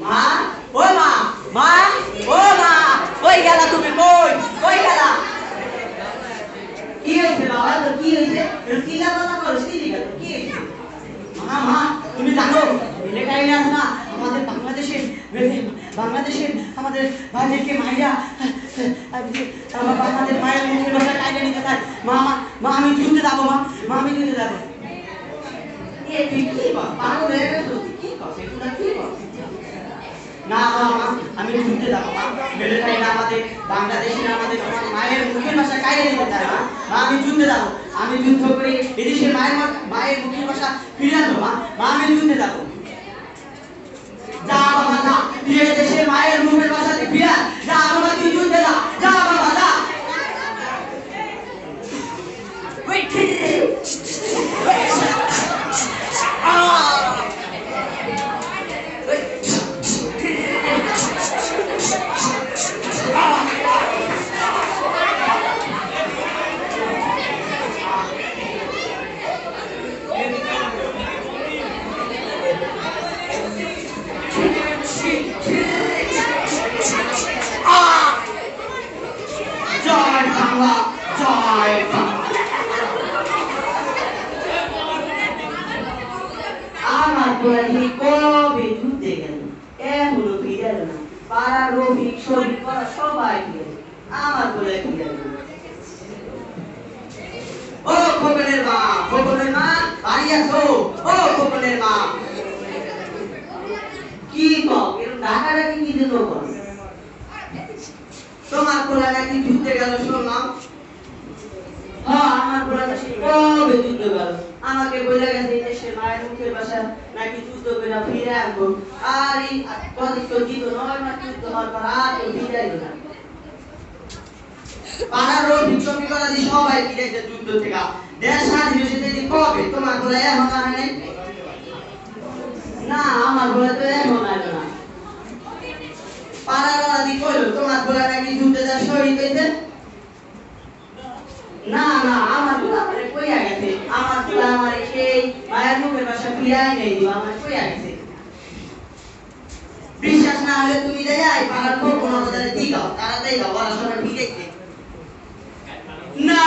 মা ও মা মা ও মা কই গেলা তুমি কই কই গেলা কি হইছে বাবা তো কি হইছে কি লাগা করছিস কি গেল কি হইছে মা মা তুমি জানো এলাকায় না আমাদের বাংলাদেশের আমাদের ভাইদেরকে মাইরা আমাদের মায়ের মুখের ভাষা কাইরা নিতে চায় মা মা মা আমি যুদ্ধে যাবো মা আমি যুদ্ধে যাবো এ তুই কি পাগল হয়ে গেছো কি করছিস এগুলা কি করছিস না মা আমি যুদ্ধে যাবো মা এলাকায় আমাদের বাংলাদেশের আমাদের মায়ের মুখের ভাষা কাইরা নিতে চায় মা আমি যুদ্ধে যাবো আমি যুদ্ধ করে এদেশের মায়ের মুখের ভাষা ফিরে আনবো মা আমি যুদ্ধে যাবো যা বাবা যা তুই দেশের মায়ের মুখের ভাষাতে ফিরে যা বাবা তুই যুদ্ধে যা বাবা যা আমার বলি কবে যুদ্ধে গেল এমনও ফিরে না পাড়া রফিক শরীর করা সবাই ফিরে আমার বলে ফিরে ও খোকনের মা বাড়ি আছো ও খোকনের মা কি কও এরকম ঢাকাটাকে কি দিল বল তোমার বলে নাকি যুদ্ধে গেল শুনলাম হ্যাঁ আমার বলে কবে যুদ্ধ গেল আমাকে বলে গেছে দেশের মায়ের মুখের ভাষা নাকি যুদ্ধ করে ফিরে আসবো আর এই কদিন দিত 9 মাস যুদ্ধ হওয়ার পর আর কেউ ফিরে এলো না পাড়ার রফিক ছবি করা দিয়ে সবাই ফিরেছে যুদ্ধ থেকে দেশ স্বাধীন হয়েছে যদি কবে তোমার বলে এখন আর নেই না আমার বলে তো এখন আর না পাড়ার রাজি কইলো তোমার বলে নাকি যুদ্ধে যা শহীদ হয়েছে না না আমার বলে আমারে কইয়া গেছে আমার বলে আমার সেই মায়ের মুখের ভাষা ফিরাই নেই দিবা আমার কইয়া গেছে বিশ্বাস না হলে তুমি যাই পাড়ার খবর ওনাদের দিগাও তারা দেই দাও ওরা সবাই ঠিক আছে না